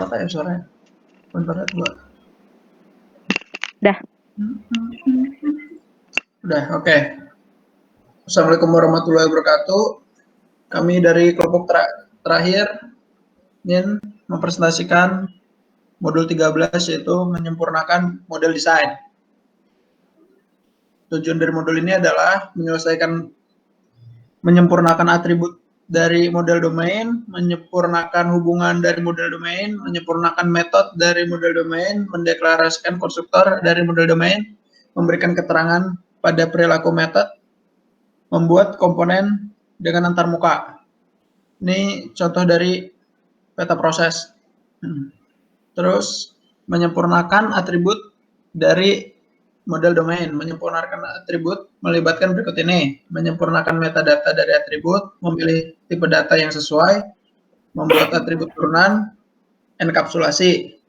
apa ya suaranya? Bentar ya, gua. Dah. Udah, oke. Assalamualaikum warahmatullahi wabarakatuh. Kami dari kelompok terakhir ingin mempresentasikan modul 13 yaitu menyempurnakan model desain. Tujuan dari modul ini adalah menyempurnakan atribut dari model domain, menyempurnakan hubungan dari model domain, menyempurnakan metode dari model domain, mendeklarasikan konstruktor dari model domain, memberikan keterangan pada perilaku metode, membuat komponen dengan antarmuka. Ini contoh dari peta proses. Terus menyempurnakan atribut dari model domain. Menyempurnakan atribut melibatkan berikut ini. Menyempurnakan metadata dari atribut, memilih tipe data yang sesuai, membuat atribut turunan, enkapsulasi.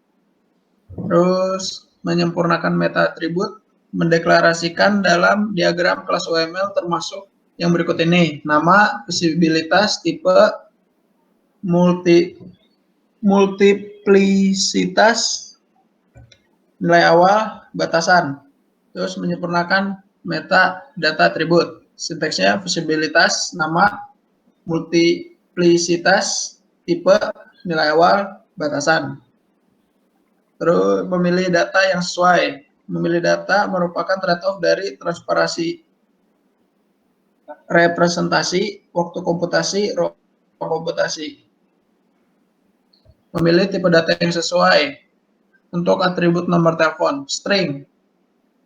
Terus menyempurnakan meta atribut, mendeklarasikan dalam diagram kelas UML termasuk yang berikut ini. Nama, visibilitas, tipe, multiplisitas, nilai awal, batasan. Terus menyempurnakan meta data atribut. Sinteksnya visibilitas, nama, multiplisitas, tipe, nilai awal, batasan. Terus memilih data yang sesuai. Memilih data merupakan trade-off dari transparansi representasi, waktu komputasi, ruang komputasi. Memilih tipe data yang sesuai. Untuk atribut nomor telepon, string.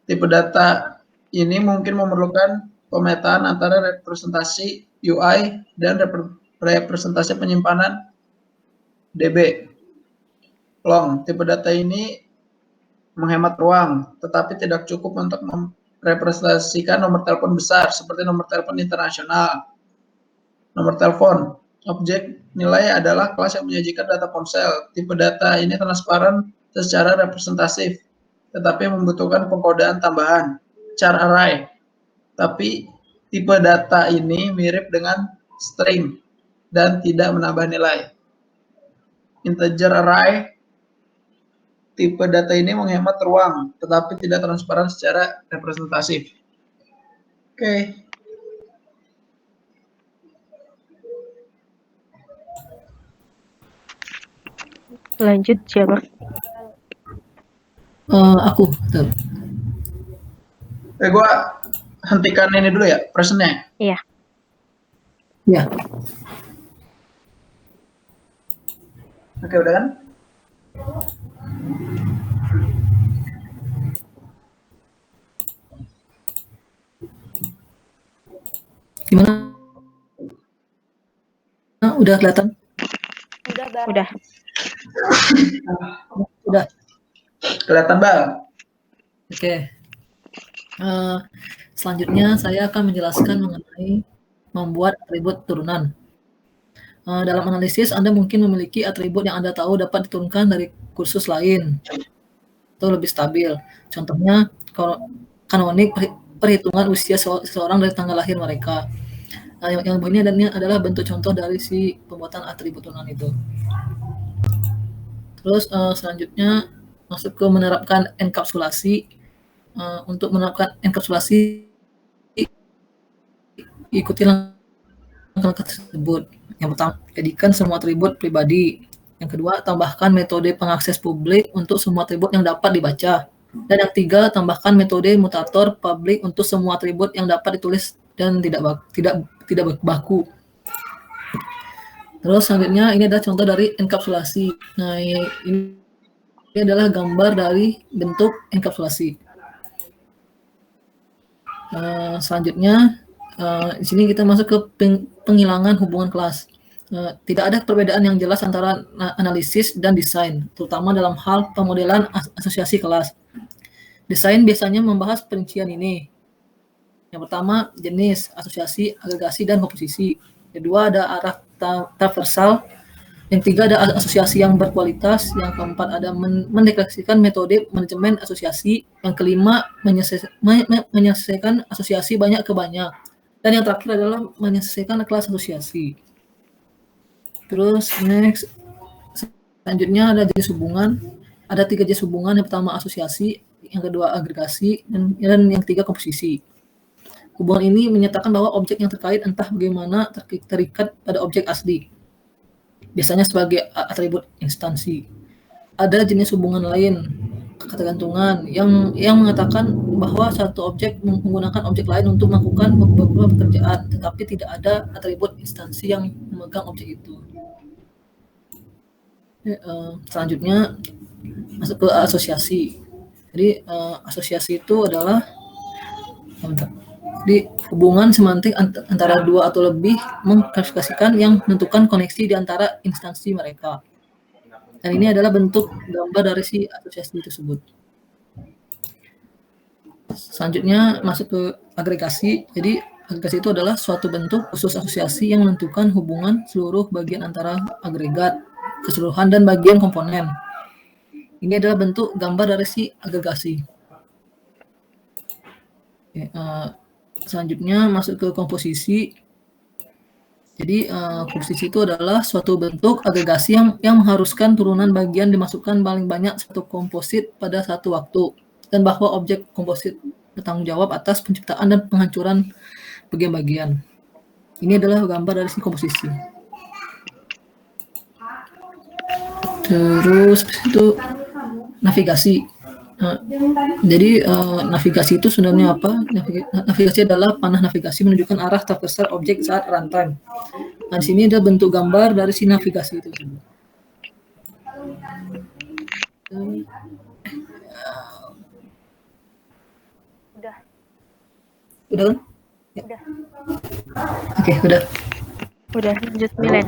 Tipe data ini mungkin memerlukan pemetaan antara representasi UI dan representasi penyimpanan DB. Long, tipe data ini menghemat ruang, tetapi tidak cukup untuk merepresentasikan nomor telepon besar seperti nomor telepon internasional. Nomor telepon, objek nilai adalah kelas yang menyajikan data ponsel. Tipe data ini transparan secara representatif, tetapi membutuhkan pengkodaan tambahan, char array. Tapi tipe data ini mirip dengan string dan tidak menambah nilai. Integer array, tipe data ini menghemat ruang, tetapi tidak transparan secara representatif. Oke. Lanjut siapa? Aku. Tuh. Gue hentikan ini dulu ya, presentnya. Iya. Ya. Oke, udah kan? Gimana? Udah kelihatan? Udah. Udah. Kelihatan, Bang? Oke. Selanjutnya saya akan menjelaskan mengenai membuat atribut turunan. Dalam analisis, Anda mungkin memiliki atribut yang Anda tahu dapat diturunkan dari kursus lain atau lebih stabil. Contohnya, kanonik perhitungan usia seseorang dari tanggal lahir mereka. Yang begini adalah bentuk contoh dari si pembuatan atribut turunan itu. Terus selanjutnya masuk ke menerapkan enkapsulasi. Untuk menerapkan enkapsulasi, ikuti langkah tersebut. Yang pertama, jadikan semua atribut pribadi. Yang kedua, tambahkan metode pengakses publik untuk semua atribut yang dapat dibaca. Dan yang ketiga, tambahkan metode mutator publik untuk semua atribut yang dapat ditulis dan tidak baku. Terus selanjutnya ini adalah contoh dari enkapsulasi. Nah, ini adalah gambar dari bentuk enkapsulasi. Selanjutnya di sini kita masuk ke penghilangan hubungan kelas. Tidak ada perbedaan yang jelas antara analisis dan desain, terutama dalam hal pemodelan asosiasi kelas. Desain biasanya membahas perincian ini. Yang pertama, jenis, asosiasi, agregasi, dan komposisi. Kedua, ada arah traversal. Yang ketiga, ada asosiasi yang berkualitas. Yang keempat, ada mendeklarasikan metode manajemen asosiasi. Yang kelima, menyelesaikan asosiasi banyak ke banyak. Dan yang terakhir adalah menyelesaikan kelas asosiasi. Terus next, Selanjutnya ada jenis hubungan. Ada 3 jenis hubungan. Yang pertama asosiasi, yang kedua agregasi, dan yang ketiga komposisi. Hubungan ini menyatakan bahwa objek yang terkait entah bagaimana terikat pada objek asli, biasanya sebagai atribut instansi. Ada jenis hubungan lain, ketergantungan, yang mengatakan bahwa satu objek menggunakan objek lain untuk melakukan beberapa pekerjaan, tetapi tidak ada atribut instansi yang memegang objek itu. Selanjutnya masuk ke asosiasi. Jadi asosiasi itu adalah di hubungan semantik antara dua atau lebih mengklasifikasikan yang menentukan koneksi di antara instansi mereka. Dan ini adalah bentuk gambar dari si asosiasi tersebut. Selanjutnya masuk ke agregasi. Jadi agregasi itu adalah suatu bentuk khusus asosiasi yang menentukan hubungan seluruh bagian antara agregat, keseluruhan, dan bagian komponen. Ini adalah bentuk gambar dari si agregasi. Oke, selanjutnya masuk ke komposisi. Jadi komposisi itu adalah suatu bentuk agregasi yang mengharuskan turunan bagian dimasukkan paling banyak satu komposit pada satu waktu, dan bahwa objek komposit bertanggung jawab atas penciptaan dan penghancuran bagian-bagian. Ini adalah gambar dari si komposisi. Terus itu navigasi. Jadi navigasi itu sebenarnya apa? Navigasi adalah panah navigasi menunjukkan arah terserah objek saat runtime. Nah, di sini ada bentuk gambar dari si navigasi itu. Udah. Udah kan? Ya. Udah. Oke, udah. Udah, lanjut Milen.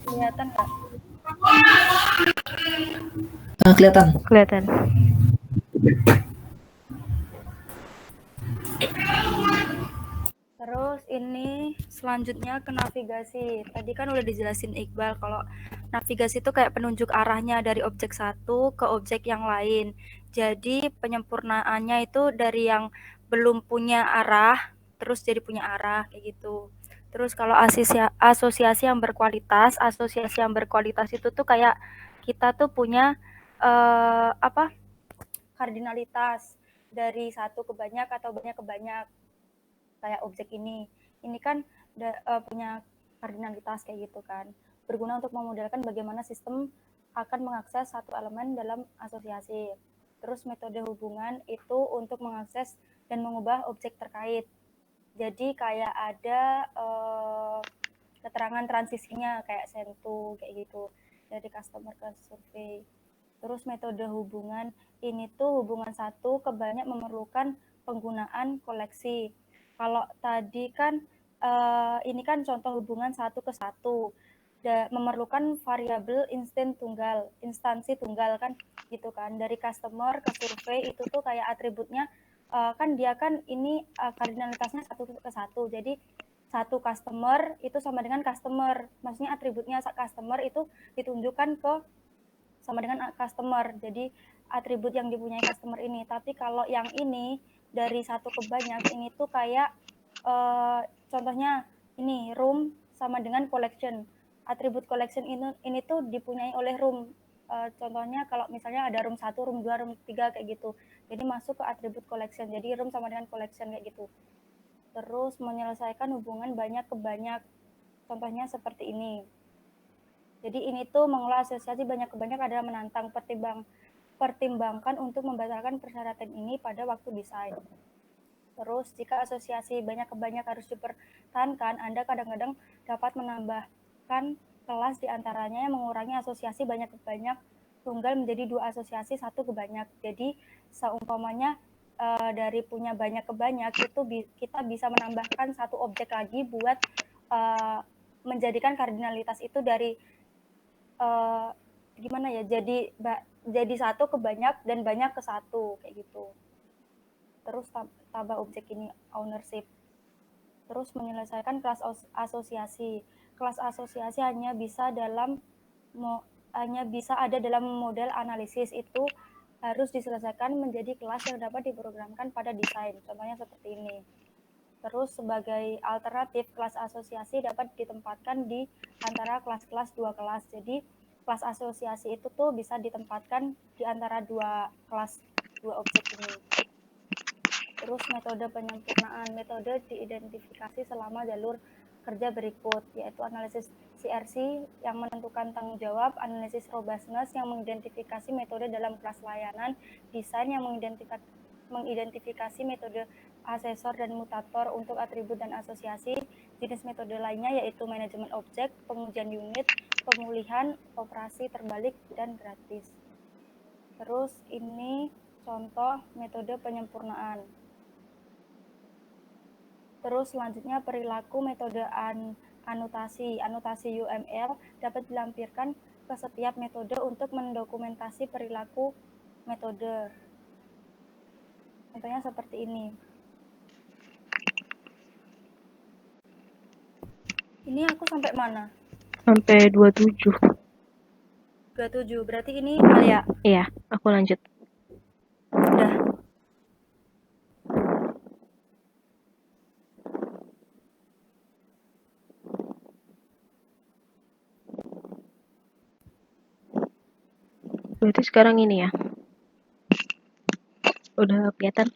Kelihatan nggak? Kelihatan. Kelihatan. Terus ini selanjutnya ke navigasi. Tadi kan udah dijelasin Iqbal kalau navigasi itu kayak penunjuk arahnya dari objek satu ke objek yang lain. Jadi penyempurnaannya itu dari yang belum punya arah terus jadi punya arah kayak gitu. Terus kalau asosiasi yang berkualitas, itu tuh kayak kita tuh punya kardinalitas dari satu ke banyak atau banyak ke banyak. Kayak objek ini kan punya kardinalitas kayak gitu kan, berguna untuk memodelkan bagaimana sistem akan mengakses satu elemen dalam asosiasi. Terus metode hubungan itu untuk mengakses dan mengubah objek terkait, jadi kayak ada keterangan transisinya kayak send to kayak gitu dari customer ke survei. Terus metode hubungan ini tuh hubungan satu ke banyak memerlukan penggunaan koleksi. Kalau tadi kan ini kan contoh hubungan satu ke satu, memerlukan variabel instansi tunggal kan gitu kan. Dari customer ke survei itu tuh kayak atributnya kan dia kan ini kardinalitasnya satu ke satu. Jadi satu customer itu sama dengan customer, maksudnya atributnya customer itu ditunjukkan ke sama dengan customer. Jadi atribut yang dipunyai customer ini. Tapi kalau yang ini dari satu ke banyak ini tuh kayak contohnya ini room sama dengan collection. Atribut collection ini tuh dipunyai oleh room. Contohnya kalau misalnya ada room 1, room 2, room 3 kayak gitu. Jadi masuk ke atribut collection. Jadi room sama dengan collection kayak gitu. Terus menyelesaikan hubungan banyak ke banyak. Contohnya seperti ini. Jadi ini tuh mengolah asosiasi banyak ke banyak adalah menantang, pertimbangkan untuk membatalkan persyaratan ini pada waktu desain. Terus jika asosiasi banyak ke banyak harus dipertahankan, Anda kadang-kadang dapat menambahkan kelas diantaranya yang mengurangi asosiasi banyak ke banyak tunggal menjadi 2 asosiasi 1 ke banyak. Jadi seumpamanya dari punya banyak ke banyak itu kita bisa menambahkan satu objek lagi buat menjadikan kardinalitas itu dari gimana ya, jadi satu ke banyak dan banyak ke satu kayak gitu. Terus tambah objek ini ownership. Terus menyelesaikan kelas asosiasi. Kelas asosiasi hanya bisa dalam hanya bisa ada dalam model analisis, itu harus diselesaikan menjadi kelas yang dapat diprogramkan pada desain. Contohnya seperti ini. Terus sebagai alternatif, kelas asosiasi dapat ditempatkan di antara kelas-kelas dua kelas. Jadi kelas asosiasi itu tuh bisa ditempatkan di antara dua kelas, dua objek ini. Terus metode penyempurnaan. Metode diidentifikasi selama jalur kerja berikut, yaitu analisis CRC yang menentukan tanggung jawab, analisis robustness yang mengidentifikasi metode dalam kelas layanan, desain yang mengidentifikasi metode asesor dan mutator untuk atribut dan asosiasi, jenis metode lainnya yaitu manajemen objek, pengujian unit, pemulihan, operasi terbalik, dan gratis. Terus ini contoh metode penyempurnaan. Terus selanjutnya perilaku metode anotasi. Anotasi UML dapat dilampirkan ke setiap metode untuk mendokumentasi perilaku metode. Contohnya seperti ini. Ini aku sampai mana? Sampai 27. 27. Berarti ini Alia. Iya, aku lanjut. Udah. Berarti sekarang ini ya. Udah kelihatan?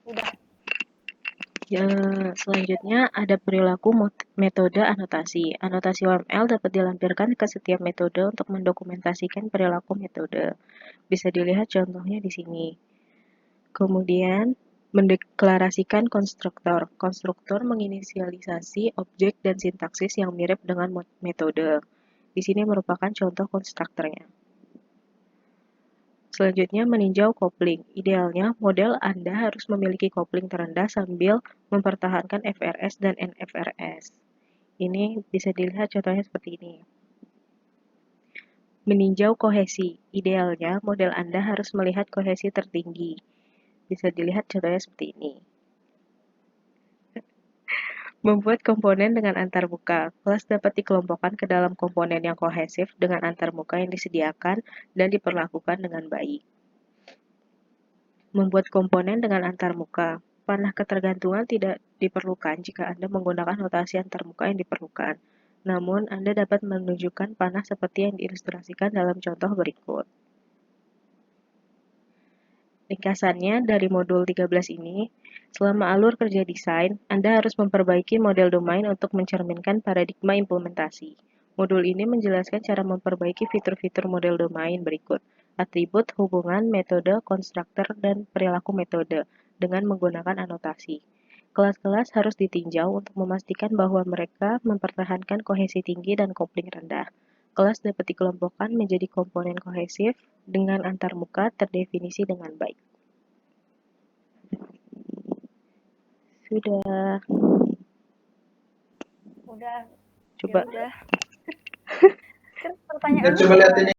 Udah. Ya, selanjutnya ada perilaku metode anotasi. Anotasi UML dapat dilampirkan ke setiap metode untuk mendokumentasikan perilaku metode. Bisa dilihat contohnya di sini. Kemudian, mendeklarasikan konstruktor. Konstruktor menginisialisasi objek dan sintaksis yang mirip dengan metode. Di sini merupakan contoh konstruktornya. Selanjutnya, meninjau kopling. Idealnya, model Anda harus memiliki kopling terendah sambil mempertahankan FRS dan NFRS. Ini bisa dilihat contohnya seperti ini. Meninjau kohesi. Idealnya, model Anda harus melihat kohesi tertinggi. Bisa dilihat contohnya seperti ini. Membuat komponen dengan antarmuka. Kelas dapat dikelompokkan ke dalam komponen yang kohesif dengan antarmuka yang disediakan dan diperlakukan dengan baik. Membuat komponen dengan antarmuka. Panah ketergantungan tidak diperlukan jika Anda menggunakan notasi antarmuka yang diperlukan. Namun, Anda dapat menunjukkan panah seperti yang diilustrasikan dalam contoh berikut. Ringkasannya dari modul 13 ini, selama alur kerja desain, Anda harus memperbaiki model domain untuk mencerminkan paradigma implementasi. Modul ini menjelaskan cara memperbaiki fitur-fitur model domain berikut: atribut, hubungan, metode, konstruktor, dan perilaku metode dengan menggunakan anotasi. Kelas-kelas harus ditinjau untuk memastikan bahwa mereka mempertahankan kohesi tinggi dan kopling rendah. Kelas dapat dikelompokkan menjadi komponen kohesif dengan antarmuka terdefinisi dengan baik. Sudah. Udah. Coba. Ya udah. Terus pertanyaannya Coba lihat ini.